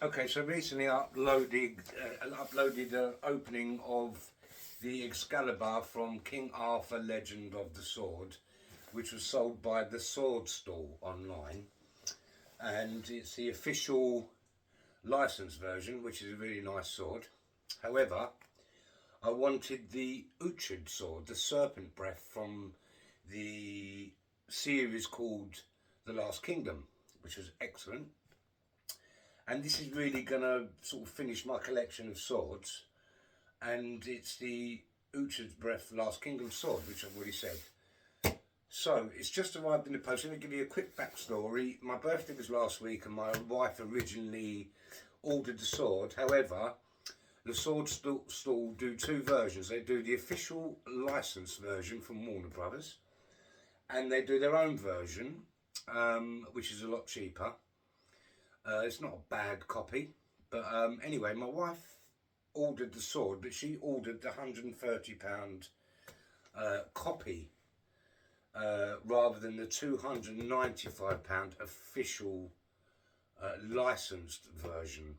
Okay, so recently I uploaded an opening of the Excalibur from King Arthur Legend of the Sword, which was sold by the Sword Stall online, and it's the official licensed version, which is a really nice sword. However, I wanted the Uhtred sword, the Serpent Breath from the series called The Last Kingdom, which was excellent. And this is really going to sort of finish my collection of swords. And it's the Uhtred's Breath Last Kingdom sword, which I've already said. So, it's just arrived in the post. Let me give you a quick backstory. My birthday was last week and my wife originally ordered the sword. However, the Sword Stall do two versions. They do the official licensed version from Warner Brothers, and they do their own version, which is a lot cheaper. It's not a bad copy, but anyway, my wife ordered the sword, but she ordered the £130 copy rather than the £295 official licensed version.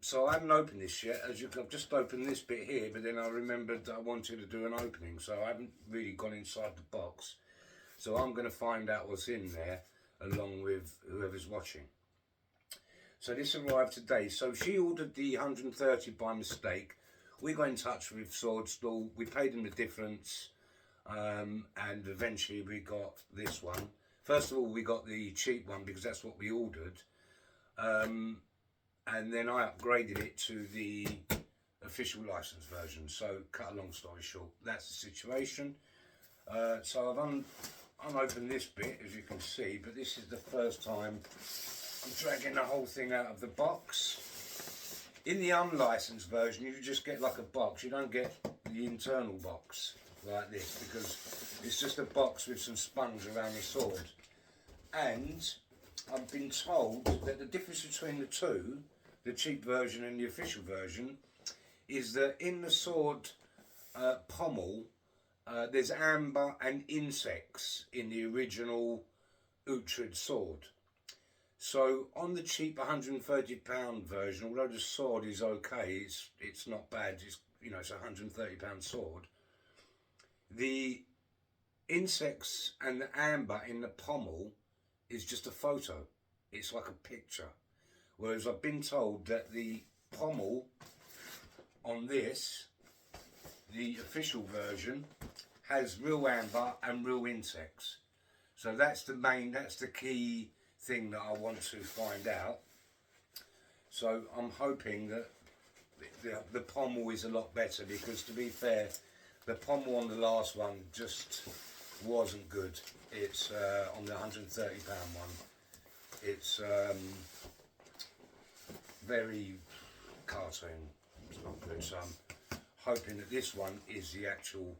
So I haven't opened this yet. I've just opened this bit here, but then I remembered that I wanted to do an opening, so I haven't really gone inside the box. So I'm going to find out what's in there along with whoever's watching. So this arrived today. So she ordered the 130 by mistake. We got in touch with Sword Stall. We paid them the difference, and eventually we got this one. First of all, we got the cheap one because that's what we ordered. And then I upgraded it to the official license version. So, cut a long story short, that's the situation. So I've unopened this bit, as you can see, but this is the first time I'm dragging the whole thing out of the box. In the unlicensed version, you just get like a box. You don't get the internal box like this, because it's just a box with some sponge around the sword. And I've been told that the difference between the two, the cheap version and the official version, is that in the sword pommel, there's amber and insects in the original Uhtred sword. So on the cheap £130 version, although the sword is okay, it's not bad. It's a £130 sword. The insects and the amber in the pommel is just a photo. It's like a picture. Whereas I've been told that the pommel on this, the official version, has real amber and real insects. So that's the key thing that I want to find out. So I'm hoping that the pommel is a lot better, because to be fair, the pommel on the last one just wasn't good. It's on the £130 one. It's very cartoon. It's not good. So I'm hoping that this one is the actual,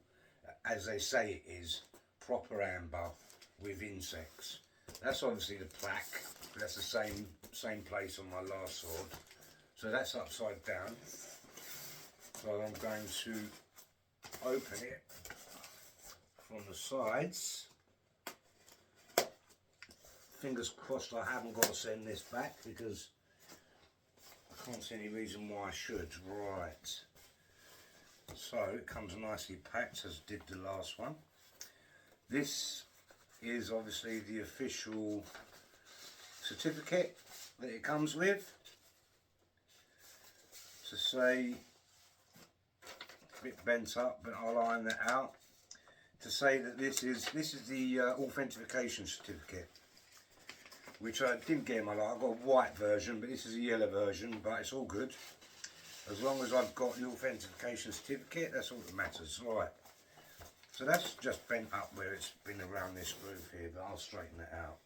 as they say it is, proper amber with insects. That's obviously the plaque. That's the same place on my last sword. So that's upside down. So I'm going to open it from the sides. Fingers crossed I haven't got to send this back, because I can't see any reason why I should. Right. So it comes nicely packed, as did the last one. This is obviously the official certificate that it comes with. To say, a bit bent up, but I'll iron that out. To say that this is the authentication certificate, which I didn't get in my life. I've got a white version, but this is a yellow version, but it's all good. As long as I've got the authentication certificate, that's all that matters. Right. So that's just bent up where it's been around this groove here, but I'll straighten it out.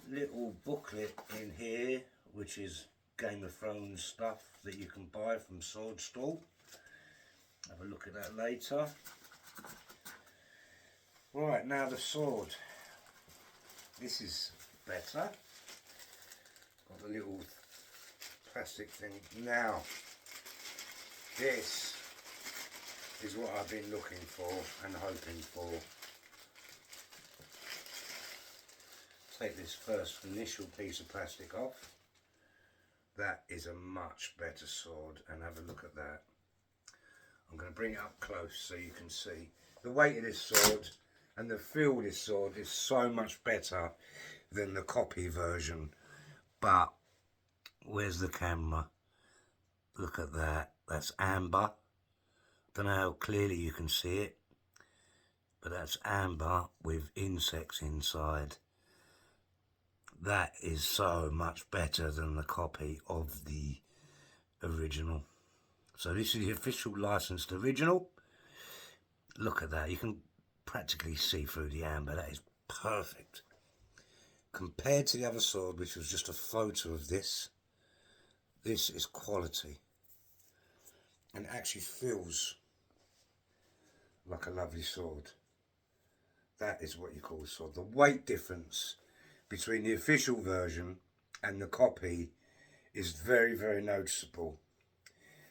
Little booklet in here, which is Game of Thrones stuff that you can buy from Sword Stall. Have a look at that later. Right, now the sword. This is better. Got the little plastic thing. Now, this is what I've been looking for and hoping for. take this first initial piece of plastic off. That is a much better sword, and have a look at that. I'm going to bring it up close so you can see. The weight of this sword and the feel of this sword is so much better than the copy version. But where's the camera? Look at that. That's amber. Don't know how clearly you can see it, but that's amber with insects inside. That is so much better than the copy of the original. So this is the official licensed original. Look at that. You can practically see through the amber. That is perfect. Compared to the other sword, which was just a photo of this, this is quality. And it actually feels like a lovely sword. That is what you call a sword. The weight difference between the official version and the copy is very, very noticeable.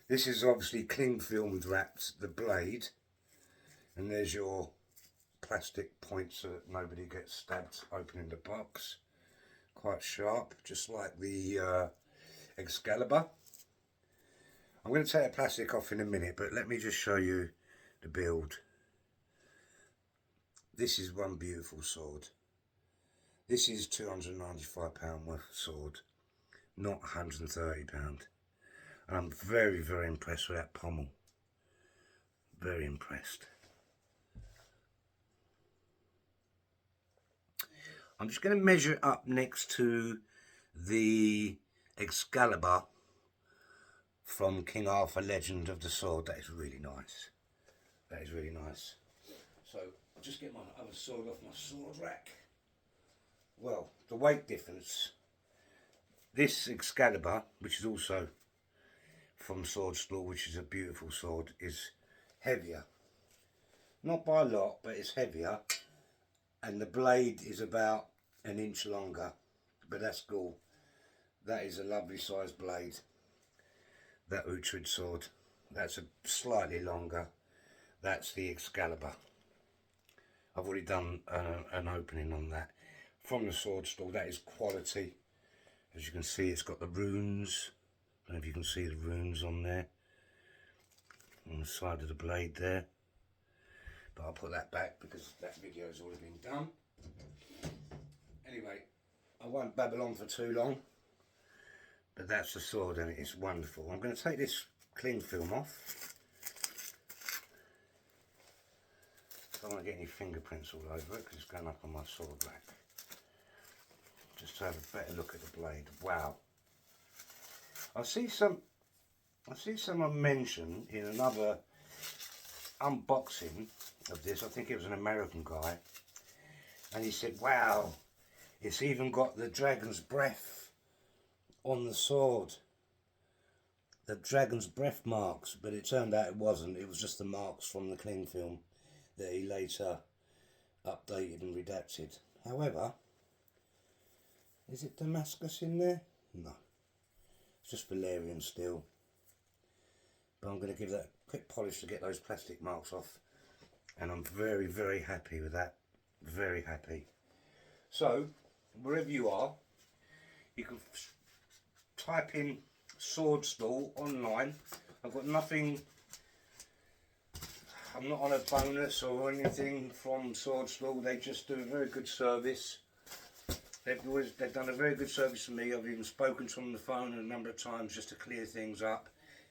This is obviously cling filmed wrapped, the blade, and there's your plastic point so that nobody gets stabbed opening the box. Quite sharp, just like the Excalibur. I'm going to take the plastic off in a minute, but let me just show you the build. This is one beautiful sword. This is £295 worth of sword, not £130. And I'm very, very impressed with that pommel. Very impressed. I'm just going to measure it up next to the Excalibur from King Arthur Legend of the Sword. That is really nice. That is really nice. So I'll just get my other sword off my sword rack. Well, the weight difference. This Excalibur, which is also from Sword Store, which is a beautiful sword, is heavier. Not by a lot, but it's heavier. And the blade is about an inch longer. But that's cool. That is a lovely sized blade. That Uhtred sword. That's a slightly longer. That's the Excalibur. I've already done an opening on that. From the Sword Store, that is quality. As you can see, it's got the runes. I don't know if you can see the runes on there. On the side of the blade there. But I'll put that back because that video has already been done. Anyway, I won't babble on for too long. But that's the sword and it is wonderful. I'm going to take this cling film off. I don't want to get any fingerprints all over it because it's going up on my sword rack. Just to have a better look at the blade. Wow. I see someone mention in another unboxing of this, I think it was an American guy, and he said, wow, it's even got the dragon's breath on the sword. The dragon's breath marks, but it turned out it wasn't. It was just the marks from the cling film that he later updated and redacted. However, is it Damascus in there? No. It's just Valerian steel. But I'm going to give that a quick polish to get those plastic marks off. And I'm very, very happy with that. Very happy. So, wherever you are, you can type in Sword Store online. I've got nothing, I'm not on a bonus or anything from Sword Store. They just do a very good service. They've done a very good service to me. I've even spoken to them on the phone a number of times just to clear things up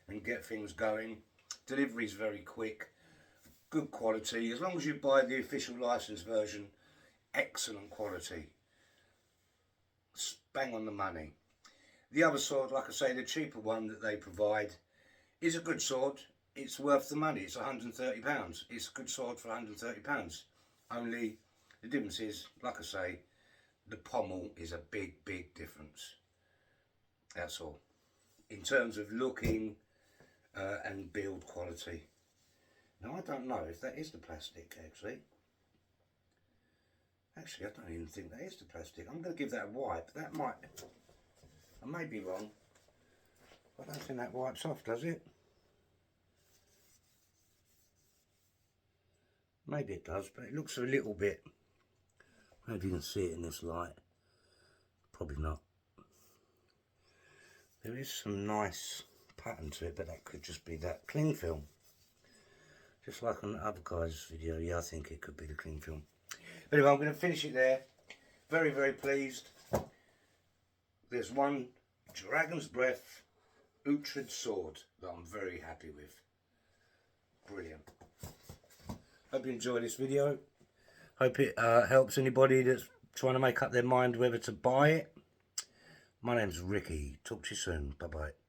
and get things going. Delivery's very quick, good quality. As long as you buy the official license version, excellent quality. Bang on the money. The other sword, like I say, the cheaper one that they provide is a good sword. It's worth the money. It's £130. It's a good sword for £130. Only the difference is, like I say, the pommel is a big, big difference. That's all. In terms of looking and build quality. Now, I don't know if that is the plastic, actually. Actually, I don't even think that is the plastic. I'm going to give that a wipe. That might... I may be wrong. I don't think that wipes off, does it? Maybe it does, but it looks a little bit... I don't know if you can see it in this light. Probably not. There is some nice pattern to it, but that could just be that cling film. Just like on the other guy's video, yeah, I think it could be the cling film. But anyway, I'm going to finish it there. Very, very pleased. There's one Dragon's Breath Uhtred sword that I'm very happy with. Brilliant. Hope you enjoy this video. Hope it helps anybody that's trying to make up their mind whether to buy it. My name's Ricky. Talk to you soon. Bye bye.